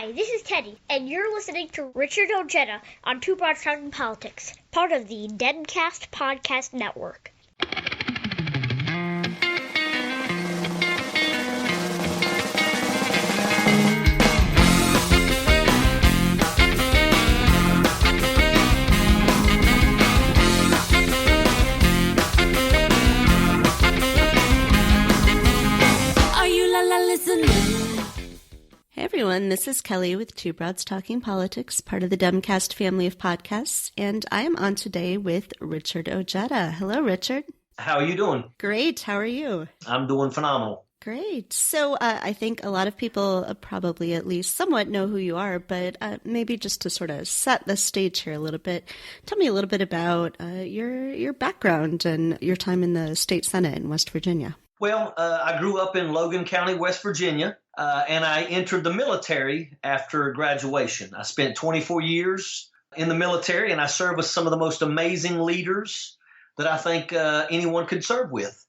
Hi, this is Teddy, and you're listening to Richard Ojeda on Two Broads Talking Politics, part of the Deadcast Podcast Network. Are you listening? Hey everyone, this is Kelly with Two Broads Talking Politics, part of the Dumbcast family of podcasts, and I am on today with Richard Ojeda. Hello, Richard. How are you doing? Great. How are you? I'm doing phenomenal. Great. So I think a lot of people probably at least somewhat know who you are, but maybe just to sort of set the stage here a little bit, tell me a little bit about your background and your time in the state Senate in West Virginia. Well, I grew up in Logan County, West Virginia, and I entered the military after graduation. I spent 24 years in the military, and I served with some of the most amazing leaders that I think anyone could serve with.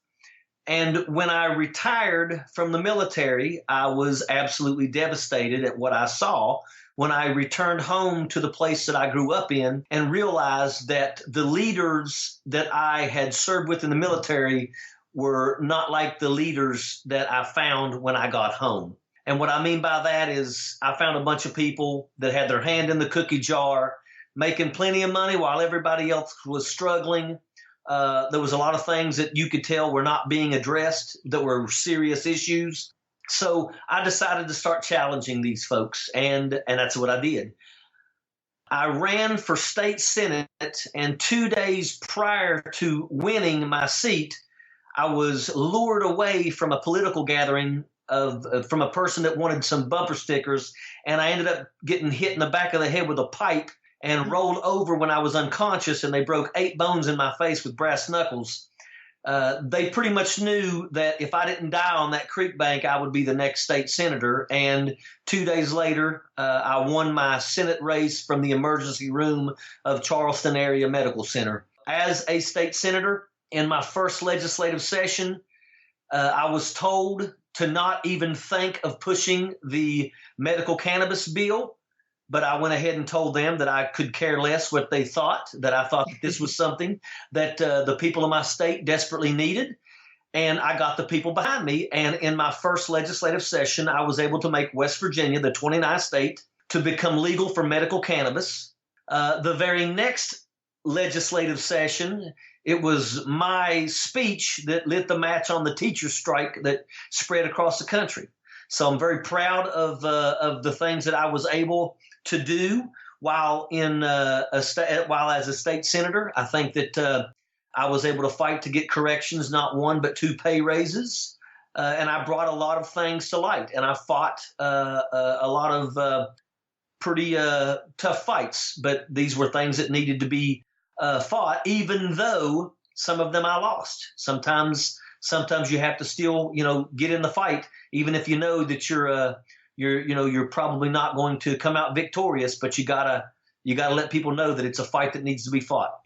And when I retired from the military, I was absolutely devastated at what I saw when I returned home to the place that I grew up in and realized that the leaders that I had served with in the military were not like the leaders that I found when I got home. And what I mean by that is I found a bunch of people that had their hand in the cookie jar, making plenty of money while everybody else was struggling. There was a lot of things that you could tell were not being addressed that were serious issues. So I decided to start challenging these folks, and that's what I did. I ran for state senate, and 2 days prior to winning my seat, I was lured away from a political gathering from a person that wanted some bumper stickers, and I ended up getting hit in the back of the head with a pipe and rolled over when I was unconscious, and they broke 8 bones in my face with brass knuckles. They pretty much knew that if I didn't die on that creek bank, I would be the next state senator. And 2 days later, I won my Senate race from the emergency room of Charleston Area Medical Center. As a state senator, in my first legislative session, I was told to not even think of pushing the medical cannabis bill, but I went ahead and told them that I could care less what they thought, that I thought that this was something that the people of my state desperately needed, and I got the people behind me. And in my first legislative session, I was able to make West Virginia the 29th state to become legal for medical cannabis. The very next legislative session, it was my speech that lit the match on the teacher strike that spread across the country. So I'm very proud of the things that I was able to do while as a state senator. I think that I was able to fight to get corrections, not 1 but 2 pay raises, and I brought a lot of things to light. And I fought a lot of pretty tough fights, but these were things that needed to be fought, even though some of them I lost. Sometimes you have to still, get in the fight, even if you know that you're probably not going to come out victorious. But you gotta let people know that it's a fight that needs to be fought.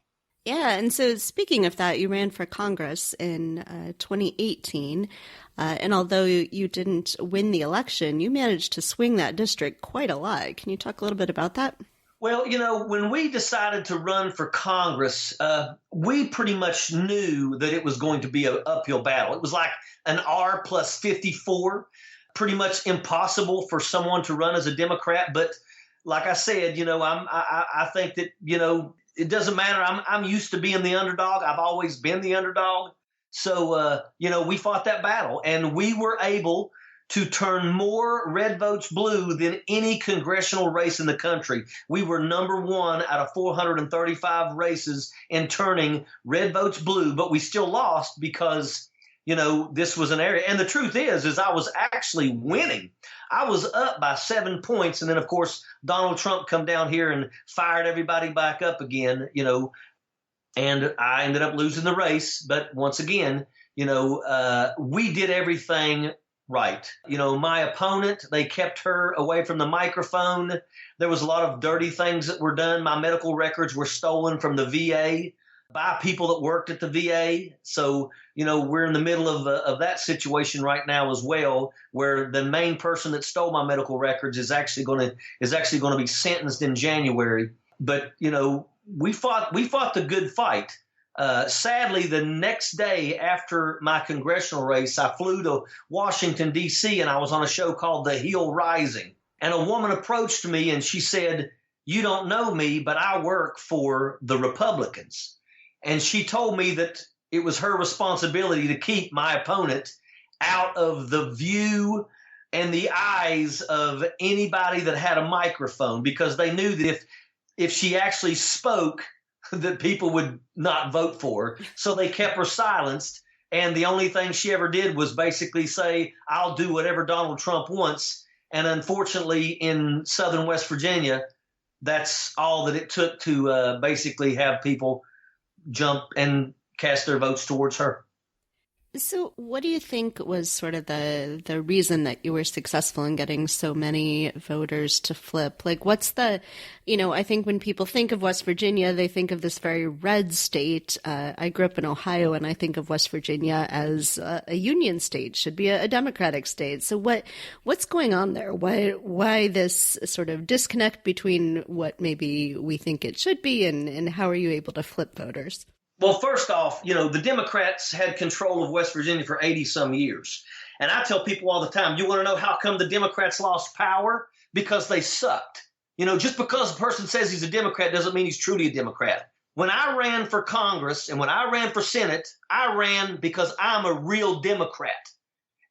Yeah, and so speaking of that, you ran for Congress in 2018, and although you didn't win the election, you managed to swing that district quite a lot. Can you talk a little bit about that? Well, when we decided to run for Congress, we pretty much knew that it was going to be an uphill battle. It was like an R plus 54, pretty much impossible for someone to run as a Democrat. But like I said, I think that, it doesn't matter. I'm used to being the underdog. I've always been the underdog. So, we fought that battle, and we were able to turn more red votes blue than any congressional race in the country. We were number 1 out of 435 races in turning red votes blue, but we still lost because, this was an area. And the truth is I was actually winning. I was up by 7 points. And then, of course, Donald Trump come down here and fired everybody back up again, and I ended up losing the race. But once again, we did everything right. My opponent, they kept her away from the microphone. There was a lot of dirty things that were done. My medical records were stolen from the VA. by people that worked at the VA. So, we're in the middle of that situation right now as well, where the main person that stole my medical records is actually going to be sentenced in January. But, we fought the good fight. Sadly, the next day after my congressional race, I flew to Washington, D.C., and I was on a show called The Hill Rising. And a woman approached me and she said, "You don't know me, but I work for the Republicans." And she told me that it was her responsibility to keep my opponent out of the view and the eyes of anybody that had a microphone, because they knew that if she actually spoke, that people would not vote for her. So they kept her silenced. And the only thing she ever did was basically say, "I'll do whatever Donald Trump wants." And unfortunately, in southern West Virginia, that's all that it took to basically have people jump and cast their votes towards her. So what do you think was sort of the reason that you were successful in getting so many voters to flip? Like, what's I think when people think of West Virginia, they think of this very red state. I grew up in Ohio, and I think of West Virginia as a union state, should be a Democratic state. So what's going on there? Why this sort of disconnect between what maybe we think it should be and how are you able to flip voters? Well, first off, the Democrats had control of West Virginia for 80-some years. And I tell people all the time, you want to know how come the Democrats lost power? Because they sucked. Just because a person says he's a Democrat doesn't mean he's truly a Democrat. When I ran for Congress and when I ran for Senate, I ran because I'm a real Democrat.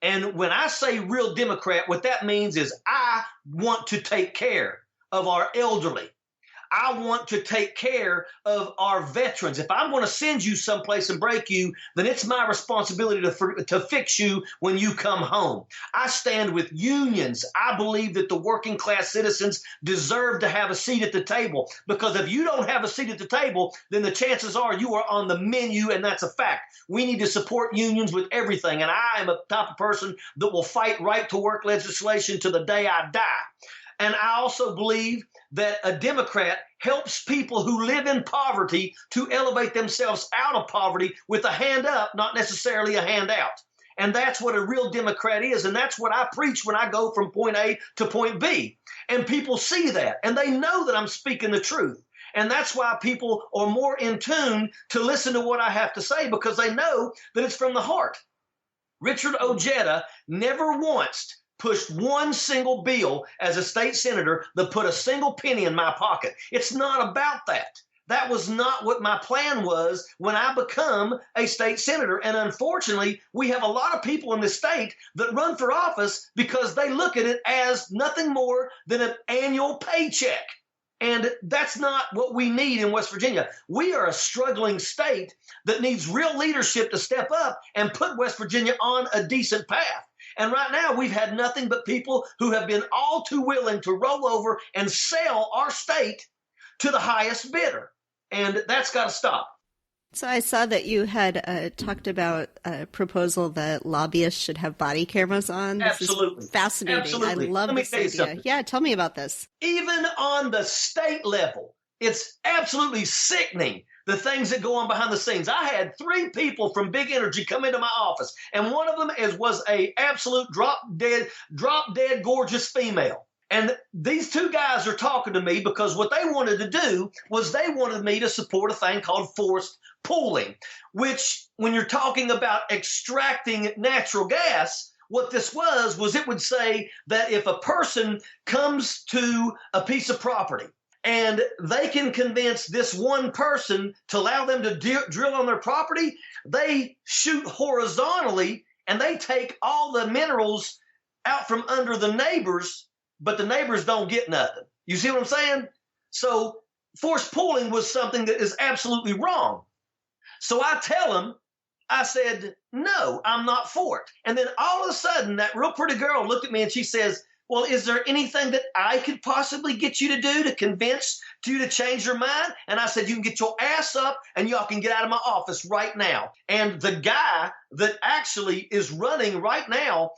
And when I say real Democrat, what that means is I want to take care of our elderly. I want to take care of our veterans. If I'm going to send you someplace and break you, then it's my responsibility to fix you when you come home. I stand with unions. I believe that the working class citizens deserve to have a seat at the table, because if you don't have a seat at the table, then the chances are you are on the menu, and that's a fact. We need to support unions with everything, and I am a type of person that will fight right to work legislation to the day I die. And I also believe that a Democrat helps people who live in poverty to elevate themselves out of poverty with a hand up, not necessarily a hand out. And that's what a real Democrat is. And that's what I preach when I go from point A to point B. And people see that, and they know that I'm speaking the truth. And that's why people are more in tune to listen to what I have to say, because they know that it's from the heart. Richard Ojeda never once pushed one single bill as a state senator that put a single penny in my pocket. It's not about that. That was not what my plan was when I become a state senator. And unfortunately, we have a lot of people in this state that run for office because they look at it as nothing more than an annual paycheck. And that's not what we need in West Virginia. We are a struggling state that needs real leadership to step up and put West Virginia on a decent path. And right now, we've had nothing but people who have been all too willing to roll over and sell our state to the highest bidder. And that's got to stop. So I saw that you had talked about a proposal that lobbyists should have body cameras on. This Absolutely. Is fascinating. Absolutely. I love this idea. Something. Yeah, tell me about this. Even on the state level, it's absolutely sickening, the things that go on behind the scenes. I had 3 people from Big Energy come into my office, and one of them was a absolute drop dead gorgeous female. And these 2 guys are talking to me because what they wanted to do was they wanted me to support a thing called forced pooling, which when you're talking about extracting natural gas, what this was it would say that if a person comes to a piece of property and they can convince this one person to allow them to drill on their property, they shoot horizontally and they take all the minerals out from under the neighbors, but the neighbors don't get nothing. You see what I'm saying? So forced pooling was something that is absolutely wrong. So I tell them, I said, no, I'm not for it. And then all of a sudden, that real pretty girl looked at me and she says, well, is there anything that I could possibly get you to do to convince you to change your mind? And I said, you can get your ass up and y'all can get out of my office right now. And the guy that actually is running right now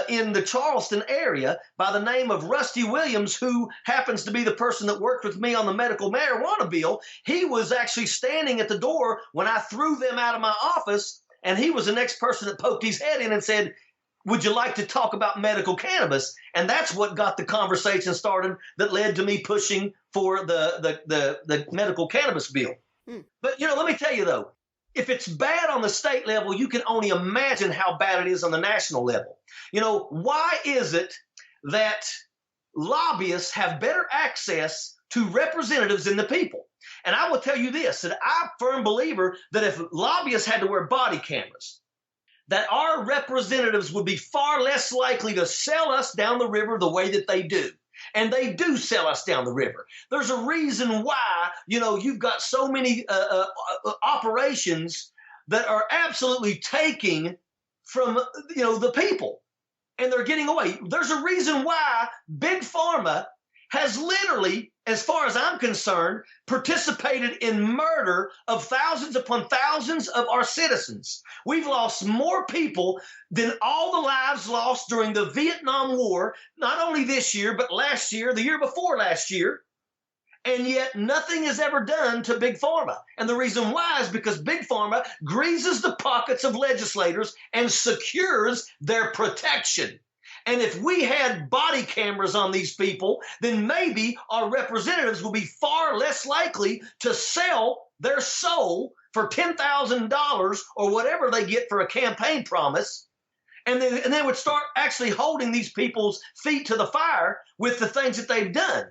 in the Charleston area by the name of Rusty Williams, who happens to be the person that worked with me on the medical marijuana bill, he was actually standing at the door when I threw them out of my office. And he was the next person that poked his head in and said, would you like to talk about medical cannabis? And that's what got the conversation started that led to me pushing for the medical cannabis bill. But, let me tell you, though, if it's bad on the state level, you can only imagine how bad it is on the national level. Why is it that lobbyists have better access to representatives than the people? And I will tell you this, that I'm a firm believer that if lobbyists had to wear body cameras, that our representatives would be far less likely to sell us down the river the way that they do. And they do sell us down the river. There's a reason why, you've got so many operations that are absolutely taking from, the people. And they're getting away. There's a reason why Big Pharma has literally, as far as I'm concerned, participated in murder of thousands upon thousands of our citizens. We've lost more people than all the lives lost during the Vietnam War, not only this year, but last year, the year before last year. And yet nothing is ever done to Big Pharma. And the reason why is because Big Pharma greases the pockets of legislators and secures their protection. And if we had body cameras on these people, then maybe our representatives will be far less likely to sell their soul for $10,000 or whatever they get for a campaign promise. And then would start actually holding these people's feet to the fire with the things that they've done.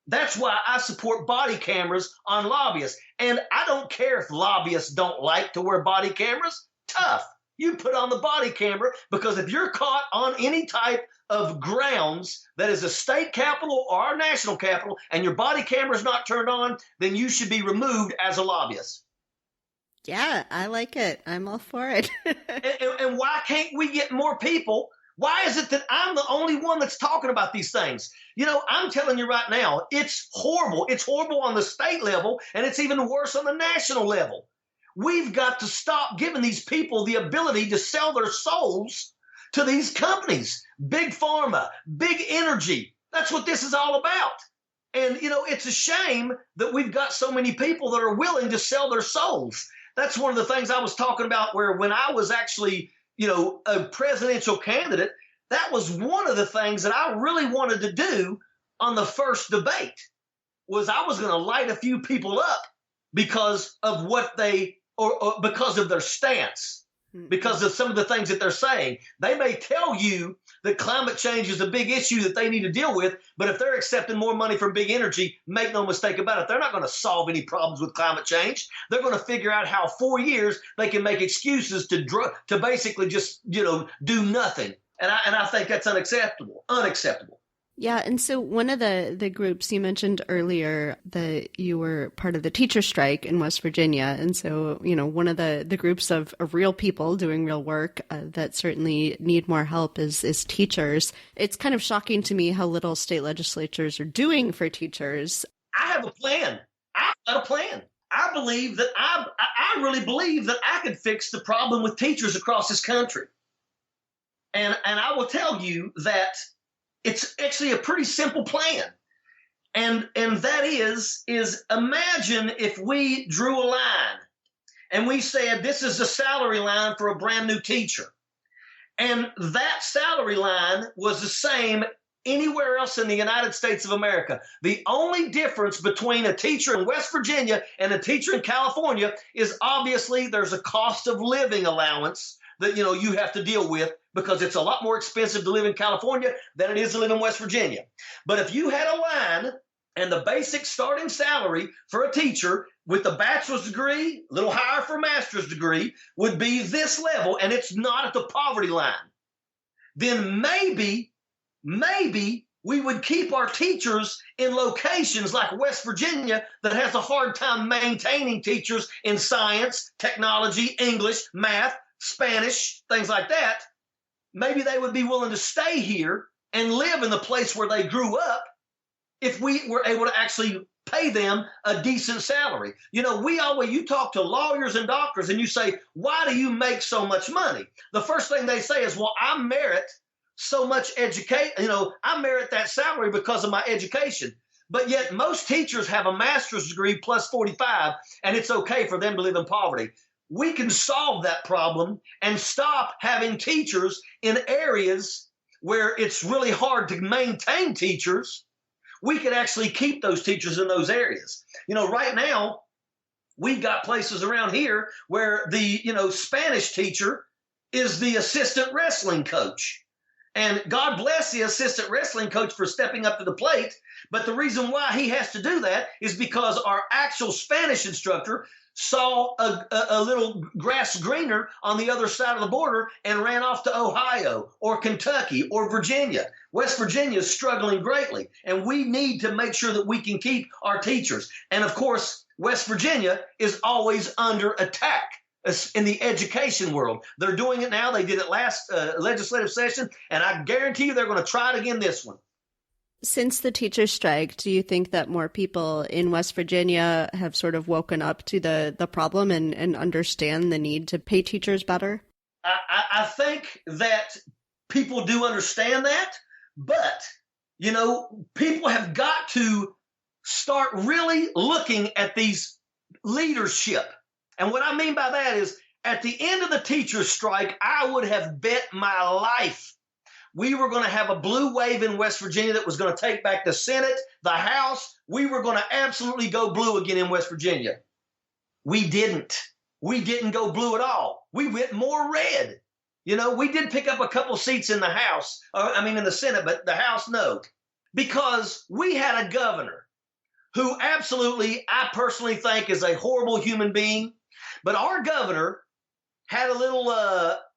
That's why I support body cameras on lobbyists. And I don't care if lobbyists don't like to wear body cameras. Tough. You put on the body camera, because if you're caught on any type of grounds that is a state capitol or our national capitol and your body camera is not turned on, then you should be removed as a lobbyist. Yeah, I like it. I'm all for it. and why can't we get more people? Why is it that I'm the only one that's talking about these things? I'm telling you right now, it's horrible. It's horrible on the state level, and it's even worse on the national level. We've got to stop giving these people the ability to sell their souls to these companies. Big Pharma, big energy. That's what this is all about. And, it's a shame that we've got so many people that are willing to sell their souls. That's one of the things I was talking about, where when I was actually, a presidential candidate, that was one of the things that I really wanted to do on the first debate, was I was going to light a few people up because of what they, or because of their stance, because of some of the things that they're saying. They may tell you that climate change is a big issue that they need to deal with, but if they're accepting more money from big energy, make no mistake about it, they're not going to solve any problems with climate change. They're going to figure out how 4 years they can make excuses to basically just, do nothing. And I think that's unacceptable. Yeah, and so one of the groups you mentioned earlier, that you were part of the teacher strike in West Virginia, and so, one of the groups of real people doing real work that certainly need more help is teachers. It's kind of shocking to me how little state legislatures are doing for teachers. I have a plan. I've got a plan. I believe that I really believe that I could fix the problem with teachers across this country. And I will tell you that it's actually a pretty simple plan. And that is imagine if we drew a line and we said, this is the salary line for a brand new teacher. And that salary line was the same anywhere else in the United States of America. The only difference between a teacher in West Virginia and a teacher in California is obviously there's a cost of living allowance that, you have to deal with, because it's a lot more expensive to live in California than it is to live in West Virginia. But if you had a line and the basic starting salary for a teacher with a bachelor's degree, a little higher for a master's degree, would be this level, and it's not at the poverty line, then maybe we would keep our teachers in locations like West Virginia that has a hard time maintaining teachers in science, technology, English, math, Spanish, things like that. maybe they would be willing to stay here and live in the place where they grew up if we were able to actually pay them a decent salary. You talk to lawyers and doctors and you say, why do you make so much money? The first thing they say is, well, I merit so much education. I merit that salary because of my education. But yet most teachers have a master's degree plus 45, and it's okay for them to live in poverty. We can solve that problem and stop having teachers in areas where it's really hard to maintain teachers. We could actually keep those teachers in those areas. Right now, we've got places around here where the, Spanish teacher is the assistant wrestling coach. And God bless the assistant wrestling coach for stepping up to the plate. But the reason why he has to do that is because our actual Spanish instructor saw a little grass greener on the other side of the border and ran off to Ohio or Kentucky or Virginia. West Virginia is struggling greatly, and we need to make sure that we can keep our teachers. And of course, West Virginia is always under attack in the education world. They're doing it now. They did it last legislative session, and I guarantee you they're going to try it again this one. Since the teacher strike, do you think that more people in West Virginia have sort of woken up to the problem and understand the need to pay teachers better? I think that people do understand that, but, people have got to start really looking at these leadership. And what I mean by that is, at the end of the teacher strike, I would have bet my life we were going to have a blue wave in West Virginia that was going to take back the Senate, the House. We were going to absolutely go blue again in West Virginia. We didn't. We didn't go blue at all. We went more red. We did pick up a couple seats in the House, in the Senate, but the House, no. Because we had a governor who absolutely, I personally think, is a horrible human being. But our governor had a little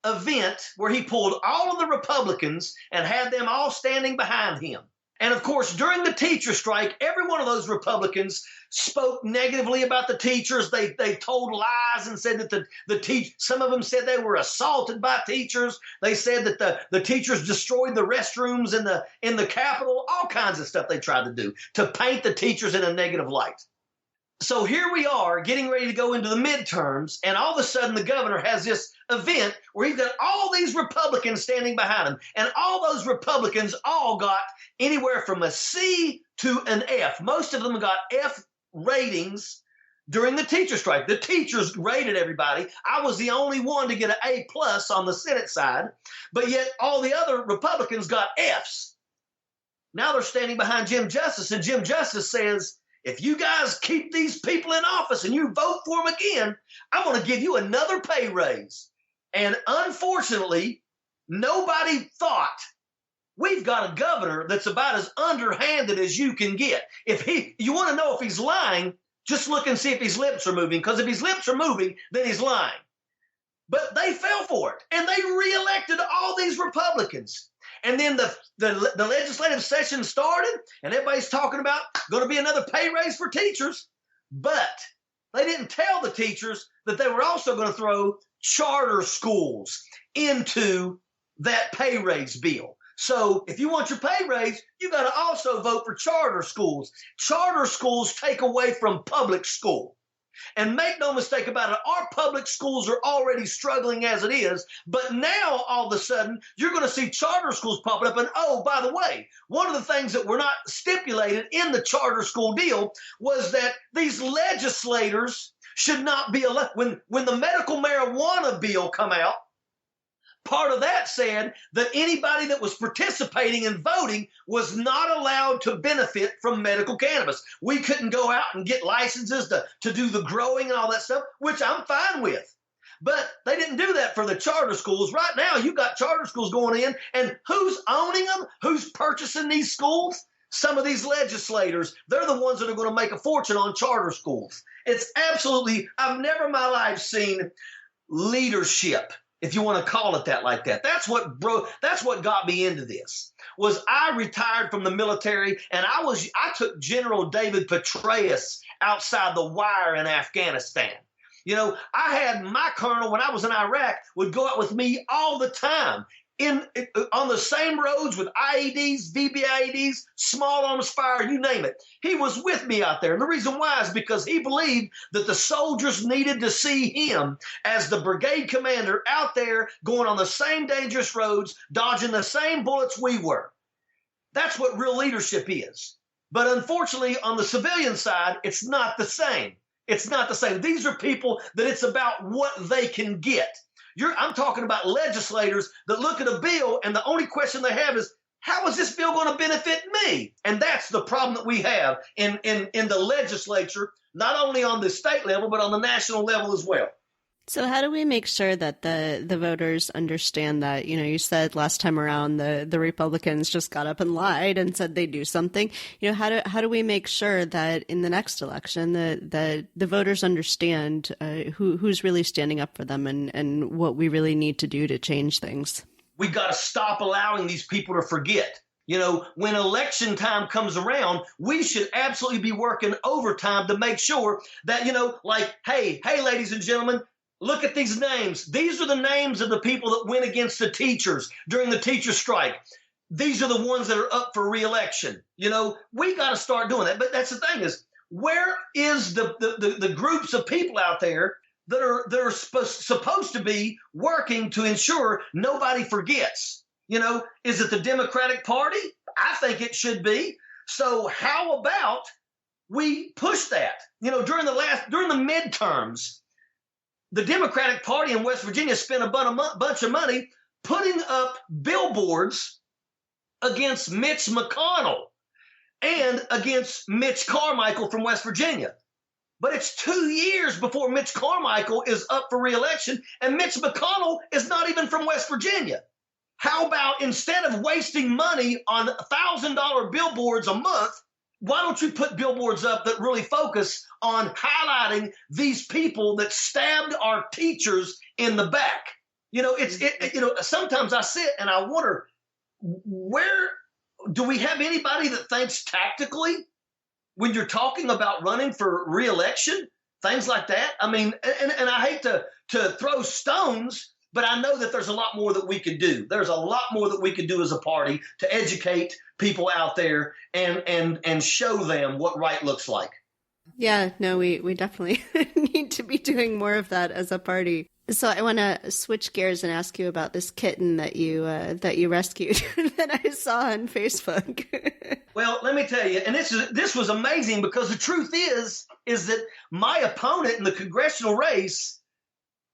event where he pulled all of the Republicans and had them all standing behind him. And of course, during the teacher strike, every one of those Republicans spoke negatively about the teachers. They told lies and said that some of them said they were assaulted by teachers. They said that the teachers destroyed the restrooms in the Capitol, all kinds of stuff they tried to do to paint the teachers in a negative light. So here we are getting ready to go into the midterms, and all of a sudden the governor has this event where he's got all these Republicans standing behind him, and all those Republicans all got anywhere from a C to an F. Most of them got F ratings during the teacher strike. The teachers rated everybody. I was the only one to get an A+ on the Senate side, but yet all the other Republicans got Fs. Now they're standing behind Jim Justice, and Jim Justice says, if you guys keep these people in office and you vote for them again, I'm going to give you another pay raise. And unfortunately, nobody thought, we've got a governor that's about as underhanded as you can get. You want to know if he's lying, just look and see if his lips are moving, because if his lips are moving, then he's lying. But they fell for it, and they reelected all these Republicans. And then the legislative session started, and everybody's talking about going to be another pay raise for teachers. But they didn't tell the teachers that they were also going to throw charter schools into that pay raise bill. So if you want your pay raise, you got to also vote for charter schools. Charter schools take away from public school. And make no mistake about it, our public schools are already struggling as it is. But now, all of a sudden, you're going to see charter schools popping up. And oh, by the way, one of the things that were not stipulated in the charter school deal was that these legislators should not be elected. When the medical marijuana bill come out, part of that said that anybody that was participating and voting was not allowed to benefit from medical cannabis. We couldn't go out and get licenses to do the growing and all that stuff, which I'm fine with. But they didn't do that for the charter schools. Right now, you've got charter schools going in, and who's owning them? Who's purchasing these schools? Some of these legislators, they're the ones that are going to make a fortune on charter schools. It's absolutely, I've never in my life seen leadership, if you want to call it that, like that. That's what got me into this. Was I retired from the military, and I took General David Petraeus outside the wire in Afghanistan. I had my colonel when I was in Iraq would go out with me all the time. on the same roads with IEDs, VBIEDs, small arms fire, you name it. He was with me out there. And the reason why is because he believed that the soldiers needed to see him as the brigade commander out there going on the same dangerous roads, dodging the same bullets we were. That's what real leadership is. But unfortunately, on the civilian side, it's not the same. It's not the same. These are people that it's about what they can get. I'm talking about legislators that look at a bill and the only question they have is, how is this bill going to benefit me? And that's the problem that we have in the legislature, not only on the state level, but on the national level as well. So how do we make sure that the voters understand that, you said last time around the Republicans just got up and lied and said they'd do something. How do we make sure that in the next election the voters understand who's really standing up for them and what we really need to do to change things? We got to stop allowing these people to forget. When election time comes around, we should absolutely be working overtime to make sure that, hey, ladies and gentlemen, look at these names. These are the names of the people that went against the teachers during the teacher strike. These are the ones that are up for re-election. We got to start doing that. But that's the thing is, where is the groups of people out there that are supposed to be working to ensure nobody forgets? Is it the Democratic Party? I think it should be. So how about we push that? During the midterms, the Democratic Party in West Virginia spent a bunch of money putting up billboards against Mitch McConnell and against Mitch Carmichael from West Virginia. But it's 2 years before Mitch Carmichael is up for re-election, and Mitch McConnell is not even from West Virginia. How about instead of wasting money on $1,000 billboards a month, why don't you put billboards up that really focus on highlighting these people that stabbed our teachers in the back? Sometimes I sit and I wonder, where do we have anybody that thinks tactically when you're talking about running for re-election, things like that? I mean, and I hate to throw stones, but I know that there's a lot more that we could do. There's a lot more that we could do as a party to educate people out there and show them what right looks like. Yeah, no, we definitely need to be doing more of that as a party. So I want to switch gears and ask you about this kitten that you rescued that I saw on Facebook. Well, let me tell you, and this was amazing because the truth is that my opponent in the congressional race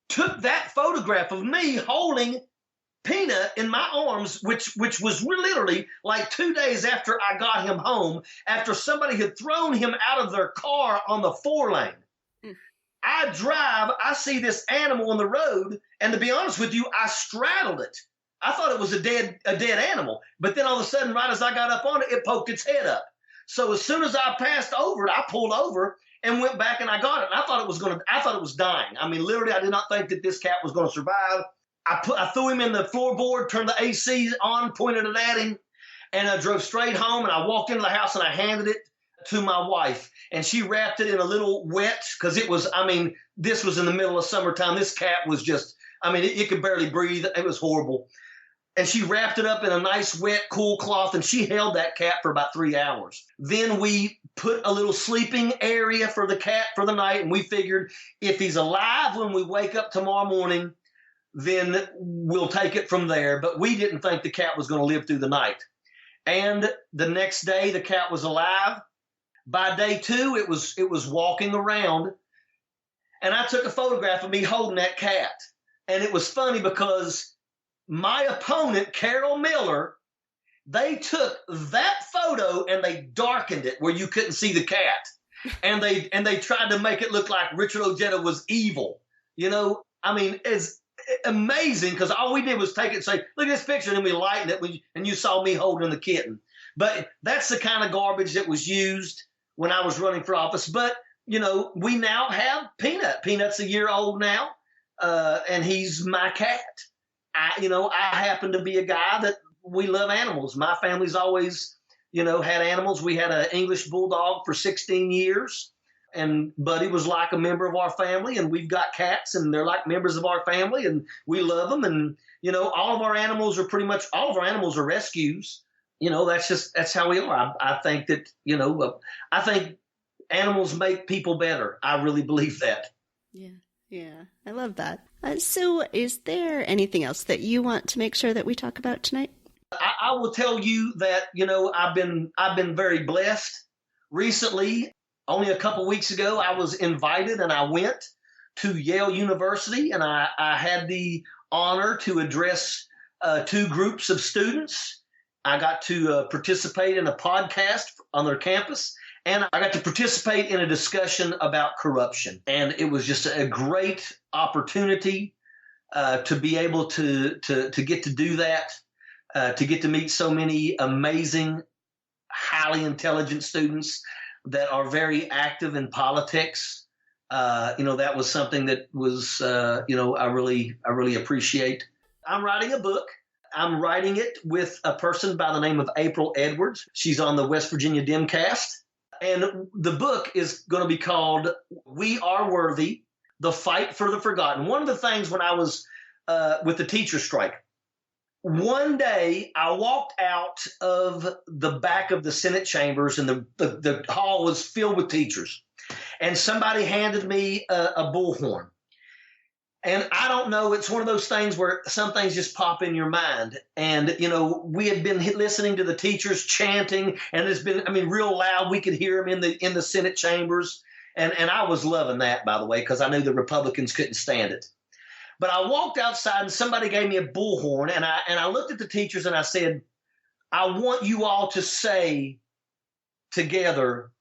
took that photograph of me holding Peanut in my arms, which was literally like 2 days after I got him home, after somebody had thrown him out of their car on the 4-lane. I drive, I see this animal on the road, and to be honest with you, I straddled it. I thought it was a dead animal, but then all of a sudden, right as I got up on it, it poked its head up. So as soon as I passed over it, I pulled over and went back and I got it. And I thought it was dying. I mean, literally, I did not think that this cat was going to survive. I threw him in the floorboard, turned the AC on, pointed it at him, and I drove straight home. And I walked into the house and I handed it to my wife, and she wrapped it in a little wet because this was in the middle of summertime. This cat was just, it could barely breathe. It was horrible. And she wrapped it up in a nice, wet, cool cloth, and she held that cat for about 3 hours. Then we put a little sleeping area for the cat for the night, and we figured if he's alive when we wake up tomorrow morning, then we'll take it from there. But we didn't think the cat was going to live through the night. And the next day, the cat was alive. By day 2, it was walking around, and I took a photograph of me holding that cat. And it was funny because my opponent, Carol Miller, they took that photo and they darkened it where you couldn't see the cat. And they tried to make it look like Richard Ojeda was evil. It's amazing because all we did was take it and say, look at this picture, and then we lightened it and you saw me holding the kitten. But that's the kind of garbage that was used when I was running for office. But, we now have Peanut. Peanut's a year old now, and he's my cat. I happen to be a guy that we love animals. My family's always, had animals. We had an English bulldog for 16 years, and Buddy was like a member of our family, and we've got cats, and they're like members of our family, and we love them. And, all of our animals are rescues. That's how we are. I think that, I think animals make people better. I really believe that. Yeah, I love that. So is there anything else that you want to make sure that we talk about tonight? I will tell you that, I've been very blessed. Recently, only a couple weeks ago, I was invited and I went to Yale University, and I had the honor to address 2 groups of students. I got to participate in a podcast on their campus, and I got to participate in a discussion about corruption. And it was just a great opportunity to be able to get to do that, to get to meet so many amazing, highly intelligent students that are very active in politics. That was something that was, I really appreciate. I'm writing a book. I'm writing it with a person by the name of April Edwards. She's on the West Virginia Demcast. And the book is going to be called We Are Worthy, The Fight for the Forgotten. One of the things when I was with the teacher strike, one day I walked out of the back of the Senate chambers, and the hall was filled with teachers. And somebody handed me a bullhorn. And I don't know, it's one of those things where some things just pop in your mind. And, we had been listening to the teachers chanting, and it's been, real loud. We could hear them in the Senate chambers. And I was loving that, by the way, because I knew the Republicans couldn't stand it. But I walked outside and somebody gave me a bullhorn, and I looked at the teachers and I said, I want you all to say together,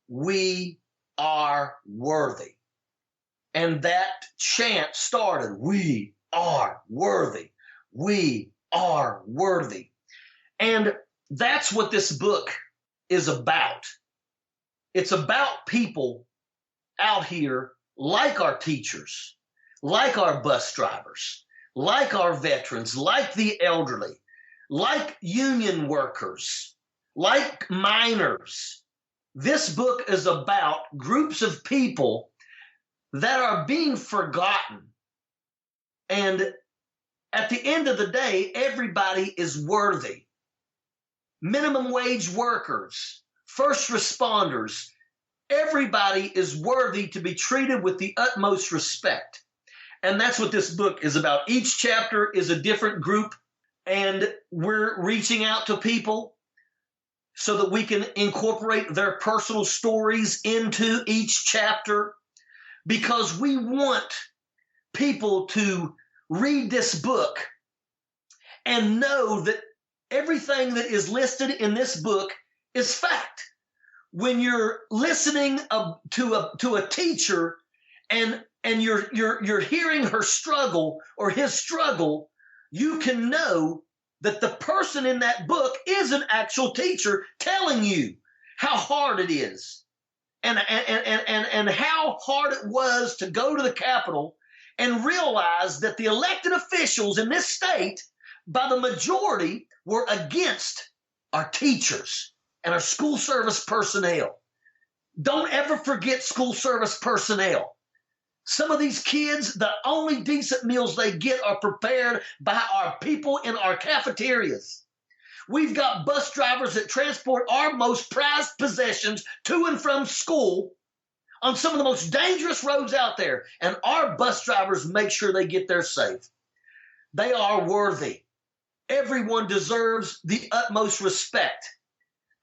we are worthy. And that chant started, we are worthy. We are worthy. And that's what this book is about. It's about people out here like our teachers, like our bus drivers, like our veterans, like the elderly, like union workers, like miners. This book is about groups of people that are being forgotten. And at the end of the day, everybody is worthy. Minimum wage workers, first responders, everybody is worthy to be treated with the utmost respect. And that's what this book is about. Each chapter is a different group, and we're reaching out to people so that we can incorporate their personal stories into each chapter, because we want people to read this book and know that everything that is listed in this book is fact. When you're listening to a teacher and you're hearing her struggle or his struggle, you can know that the person in that book is an actual teacher telling you how hard it is. And how hard it was to go to the Capitol and realize that the elected officials in this state, by the majority, were against our teachers and our school service personnel. Don't ever forget school service personnel. Some of these kids, the only decent meals they get are prepared by our people in our cafeterias. We've got bus drivers that transport our most prized possessions to and from school on some of the most dangerous roads out there. And our bus drivers make sure they get there safe. They are worthy. Everyone deserves the utmost respect.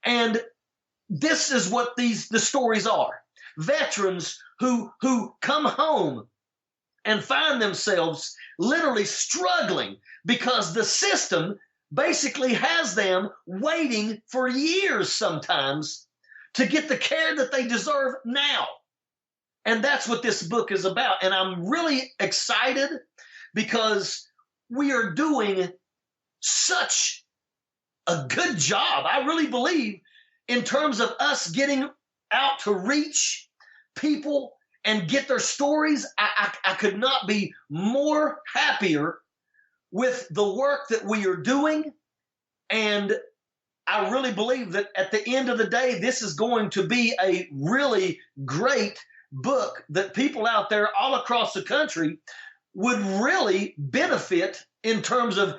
And this is what the stories are. Veterans who come home and find themselves literally struggling because the system basically has them waiting for years sometimes to get the care that they deserve now. And that's what this book is about. And I'm really excited because we are doing such a good job, I really believe, in terms of us getting out to reach people and get their stories. I could not be more happier with the work that we are doing. And I really believe that at the end of the day, this is going to be a really great book that people out there all across the country would really benefit in terms of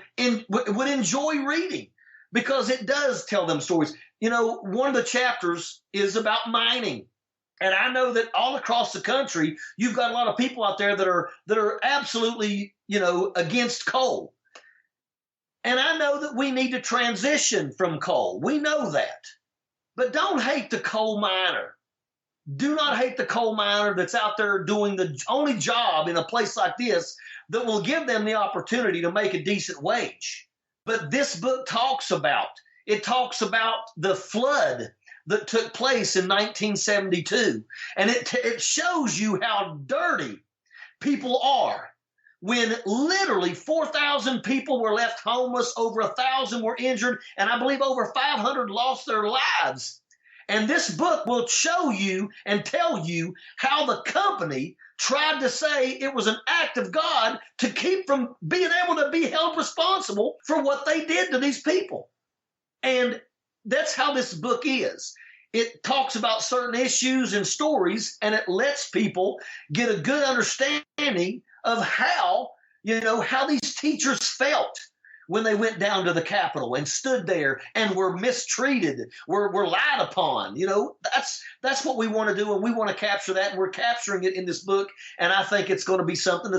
would enjoy reading, because it does tell them stories. One of the chapters is about mining. And I know that all across the country, you've got a lot of people out there that are absolutely, against coal. And I know that we need to transition from coal. We know that. But don't hate the coal miner. Do not hate the coal miner that's out there doing the only job in a place like this that will give them the opportunity to make a decent wage. But this book talks about the flood that took place in 1972. And it shows you how dirty people are when literally 4,000 people were left homeless, over 1,000 were injured, and I believe over 500 lost their lives. And this book will show you and tell you how the company tried to say it was an act of God to keep from being able to be held responsible for what they did to these people. And that's how this book is. It talks about certain issues and stories, and it lets people get a good understanding of how these teachers felt when they went down to the Capitol and stood there and were mistreated, were lied upon. That's what we want to do, and we want to capture that, and we're capturing it in this book. And I think it's going to be something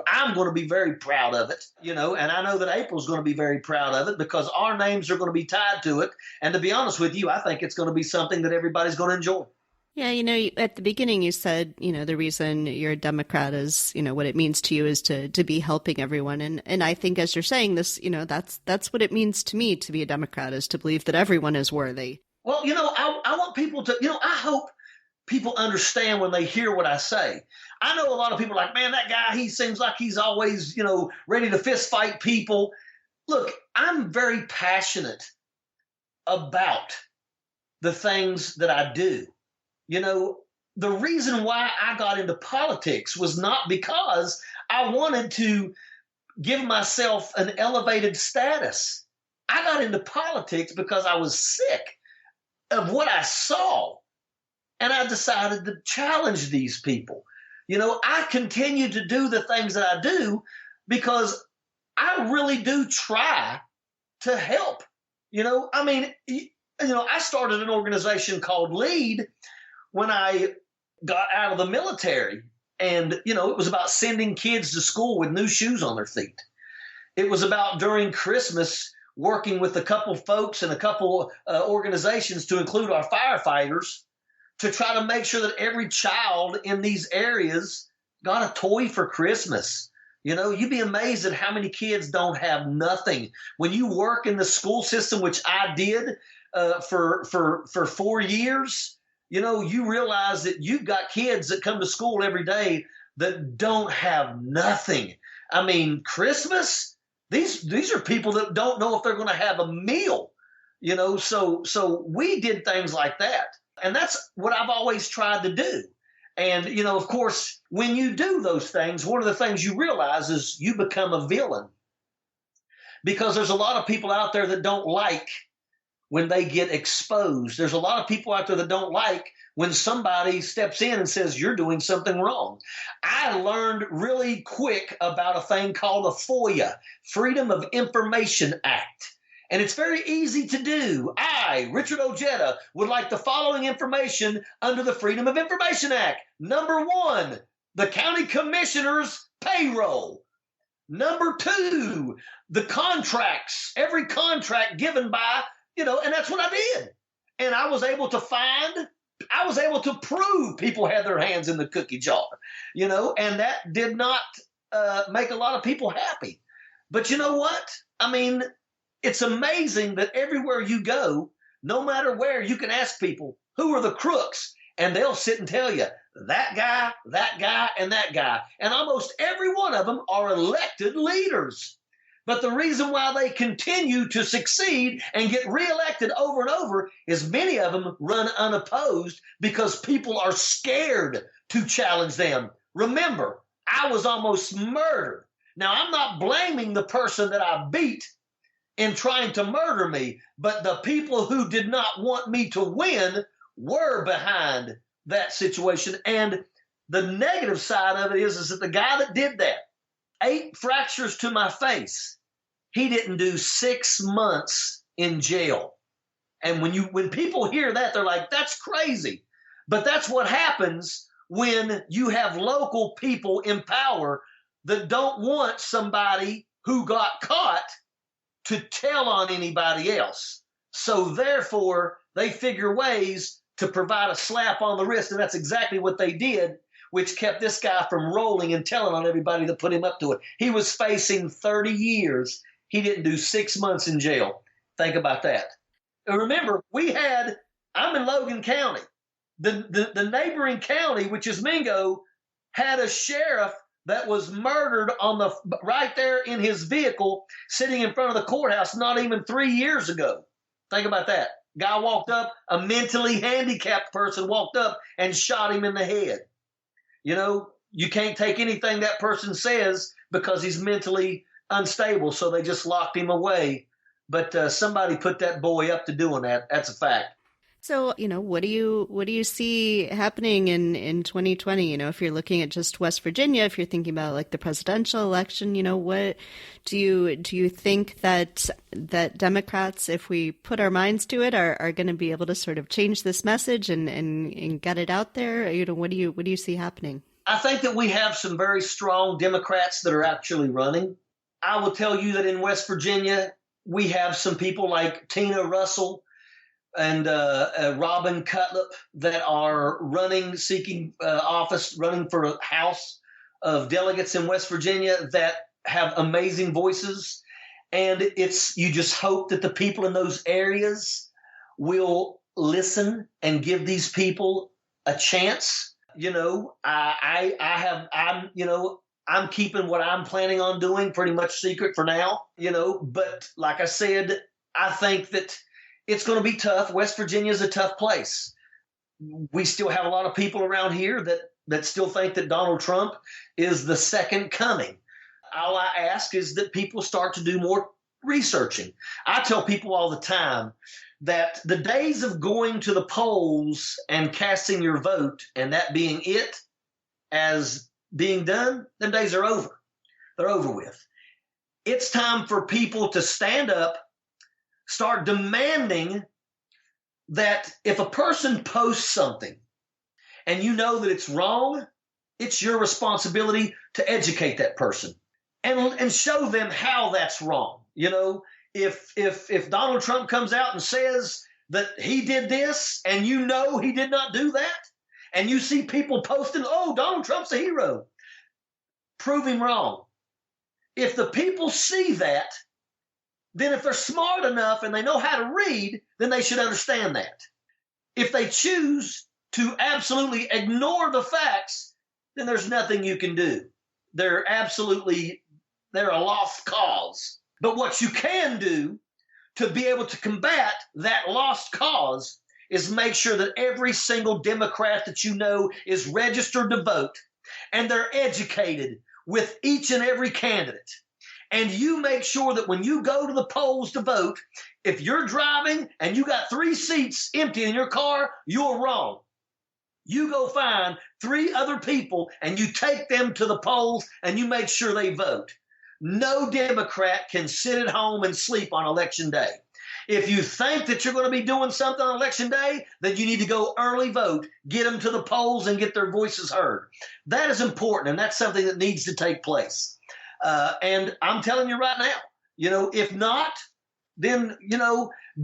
I'm going to be very proud of it, and I know that April's going to be very proud of it, because our names are going to be tied to it. And to be honest with you, I think it's going to be something that everybody's going to enjoy. Yeah, at the beginning you said, the reason you're a Democrat is, what it means to you is to be helping everyone. And I think as you're saying this, that's what it means to me to be a Democrat, is to believe that everyone is worthy. Well, I want people to, I hope people understand when they hear what I say. I know a lot of people are like, man, that guy, he seems like he's always, ready to fist fight people. Look, I'm very passionate about the things that I do. The reason why I got into politics was not because I wanted to give myself an elevated status. I got into politics because I was sick of what I saw, and I decided to challenge these people. I continue to do the things that I do because I really do try to help. I started an organization called LEAD when I got out of the military. And, it was about sending kids to school with new shoes on their feet. It was about, during Christmas, working with a couple folks and a couple organizations, to include our firefighters, to try to make sure that every child in these areas got a toy for Christmas. You'd be amazed at how many kids don't have nothing. When you work in the school system, which I did for 4 years, you realize that you've got kids that come to school every day that don't have nothing. I mean, Christmas, these are people that don't know if they're going to have a meal, so we did things like that. And that's what I've always tried to do. And, of course, when you do those things, one of the things you realize is you become a villain, because there's a lot of people out there that don't like when they get exposed. There's a lot of people out there that don't like when somebody steps in and says you're doing something wrong. I learned really quick about a thing called a FOIA, Freedom of Information Act. And it's very easy to do. I, Richard Ojeda, would like the following information under the Freedom of Information Act. Number 1, the county commissioner's payroll. Number 2, the contracts, every contract given by, and that's what I did. And I was able to prove people had their hands in the cookie jar, and that did not make a lot of people happy. But you know what? I mean, it's amazing that everywhere you go, no matter where, you can ask people, who are the crooks? And they'll sit and tell you, that guy, and that guy. And almost every one of them are elected leaders. But the reason why they continue to succeed and get reelected over and over is many of them run unopposed because people are scared to challenge them. Remember, I was almost murdered. Now, I'm not blaming the person that I beat in trying to murder me, but the people who did not want me to win were behind that situation. And the negative side of it is that the guy that did that, 8 fractures to my face. He didn't do 6 months in jail. And when people hear that, they're like, that's crazy. But that's what happens when you have local people in power that don't want somebody who got caught to tell on anybody else. So therefore, they figure ways to provide a slap on the wrist, and that's exactly what they did, which kept this guy from rolling and telling on everybody that put him up to it. He was facing 30 years. He didn't do 6 months in jail. Think about that. And remember, I'm in Logan County. The neighboring county, which is Mingo, had a sheriff that was murdered right there in his vehicle, sitting in front of the courthouse not even 3 years ago. Think about that. Guy walked up, a mentally handicapped person walked up and shot him in the head. You know, you can't take anything that person says because he's mentally unstable, so they just locked him away. But somebody put that boy up to doing that. That's a fact. So, what do you see happening in 2020? If you're looking at just West Virginia, if you're thinking about like the presidential election, what do you think that Democrats, if we put our minds to it, are going to be able to sort of change this message and get it out there? What do you see happening? I think that we have some very strong Democrats that are actually running. I will tell you that in West Virginia, we have some people like Tina Russell and Robin Cutlip that are seeking office, running for a House of Delegates in West Virginia that have amazing voices. And you just hope that the people in those areas will listen and give these people a chance. I'm keeping what I'm planning on doing pretty much secret for now, but like I said, I think that it's going to be tough. West Virginia is a tough place. We still have a lot of people around here that still think that Donald Trump is the second coming. All I ask is that people start to do more researching. I tell people all the time that the days of going to the polls and casting your vote and that being it as being done, them days are over. They're over with. It's time for people to stand up, start demanding that if a person posts something and you know that it's wrong, it's your responsibility to educate that person and show them how that's wrong. If Donald Trump comes out and says that he did this and he did not do that, and you see people posting, oh, Donald Trump's a hero, prove him wrong. If the people see that, then if they're smart enough and they know how to read, then they should understand that. If they choose to absolutely ignore the facts, then there's nothing you can do. They're a lost cause. But what you can do to be able to combat that lost cause is make sure that every single Democrat that you know is registered to vote and they're educated with each and every candidate. And you make sure that when you go to the polls to vote, if you're driving and you got 3 seats empty in your car, you're wrong. You go find 3 other people and you take them to the polls and you make sure they vote. No Democrat can sit at home and sleep on Election Day. If you think that you're going to be doing something on Election Day, then you need to go early vote, get them to the polls and get their voices heard. That is important, and that's something that needs to take place. And I'm telling you right now, if not, then,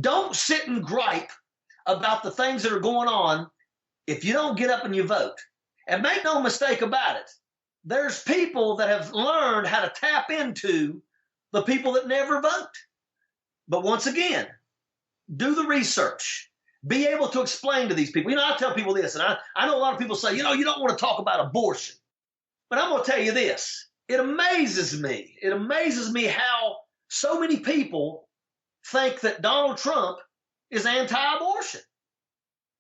don't sit and gripe about the things that are going on if you don't get up and you vote. And make no mistake about it, there's people that have learned how to tap into the people that never vote. But once again, do the research. Be able to explain to these people. I tell people this, and I know a lot of people say, you don't want to talk about abortion. But I'm going to tell you this. It amazes me. It amazes me how so many people think that Donald Trump is anti-abortion.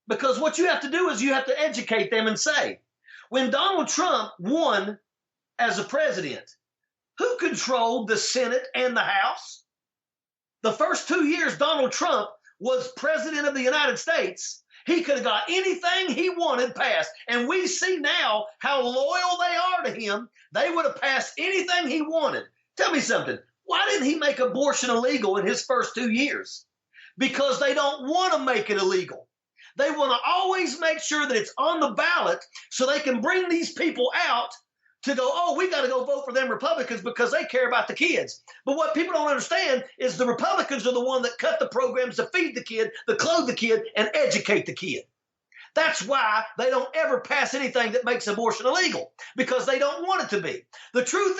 Because what you have to do is you have to educate them and say, when Donald Trump won as a president, who controlled the Senate and the House? The first 2 years Donald Trump was president of the United States, He could have got anything he wanted passed. And we see now how loyal they are to him. They would have passed anything he wanted. Tell me something. Why didn't he make abortion illegal in his first 2 years? Because they don't want to make it illegal. They want to always make sure that it's on the ballot so they can bring these people out to go, oh, we got to go vote for them Republicans because they care about the kids. But what people don't understand is the Republicans are the one that cut the programs to feed the kid, to clothe the kid, and educate the kid. That's why they don't ever pass anything that makes abortion illegal, because they don't want it to be. The truth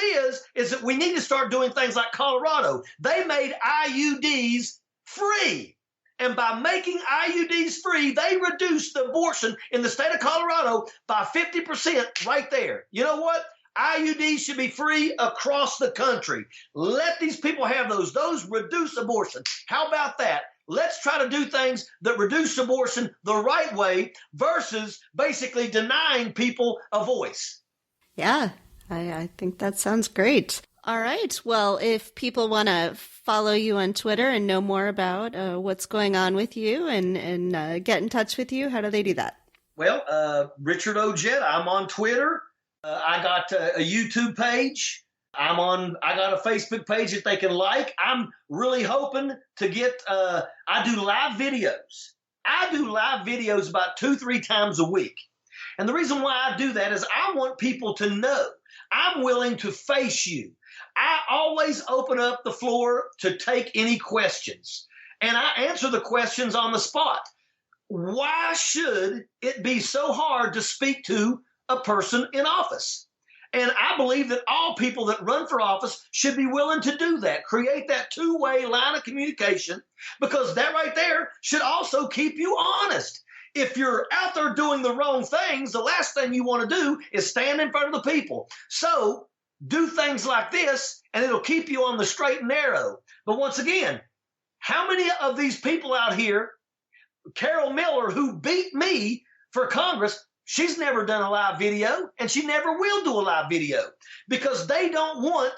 is that we need to start doing things like Colorado. They made IUDs free. And by making IUDs free, they reduced the abortion in the state of Colorado by 50% right there. You know what? IUDs should be free across the country. Let these people have those. Those reduce abortion. How about that? Let's try to do things that reduce abortion the right way versus basically denying people a voice. Yeah, I think that sounds great. All right. Well, if people want to follow you on Twitter and know more about what's going on with you and get in touch with you, how do they do that? Well, Richard Ojeda, I'm on Twitter. I got a YouTube page. I got a Facebook page that they can like. I'm really hoping to get, I do live videos. I do live videos about 2-3 times a week. And the reason why I do that is I want people to know I'm willing to face you. I always open up the floor to take any questions, and I answer the questions on the spot. Why should it be so hard to speak to a person in office? And I believe that all people that run for office should be willing to do that, create that two-way line of communication, because that right there should also keep you honest. If you're out there doing the wrong things, the last thing you want to do is stand in front of the people. So do things like this, and it'll keep you on the straight and narrow. But once again, how many of these people out here, Carol Miller, who beat me for Congress, she's never done a live video, and she never will do a live video, because they don't want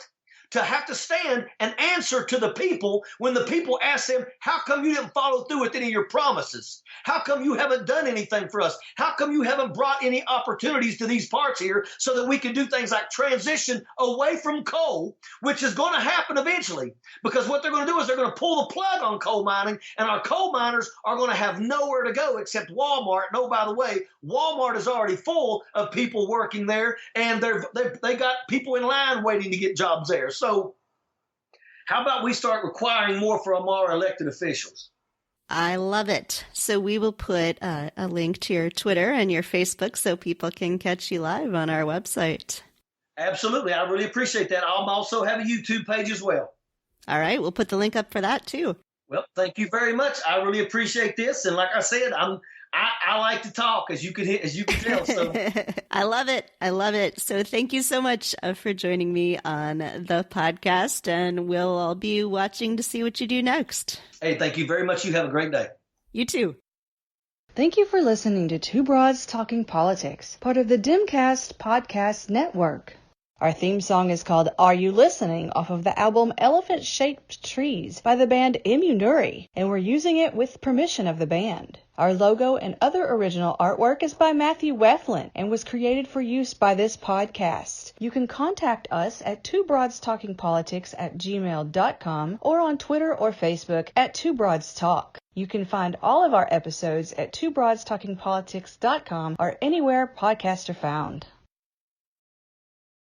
to have to stand and answer to the people when the people ask them, how come you didn't follow through with any of your promises? How come you haven't done anything for us? How come you haven't brought any opportunities to these parts here so that we can do things like transition away from coal, which is going to happen eventually, because what they're going to do is they're going to pull the plug on coal mining, and our coal miners are going to have nowhere to go except Walmart. And oh, by the way, Walmart is already full of people working there, and they got people in line waiting to get jobs there. So how about we start requiring more from our elected officials? I love it. So we will put a link to your Twitter and your Facebook so people can catch you live on our website. Absolutely. I really appreciate that. I'll also have a YouTube page as well. All right. We'll put the link up for that too. Well, thank you very much. I really appreciate this. And like I said, I like to talk, as you can tell. So I love it. I love it. So thank you so much for joining me on the podcast, and we'll all be watching to see what you do next. Hey, thank you very much. You have a great day. You too. Thank you for listening to Two Broads Talking Politics, part of the Dimcast Podcast Network. Our theme song is called Are You Listening, off of the album Elephant Shaped Trees by the band Immunuri, and we're using it with permission of the band. Our logo and other original artwork is by Matthew Weflin and was created for use by this podcast. You can contact us at twobroadstalkingpolitics@gmail.com or on Twitter or Facebook at Two Broads Talk. You can find all of our episodes at twobroadstalkingpolitics.com or anywhere podcasts are found.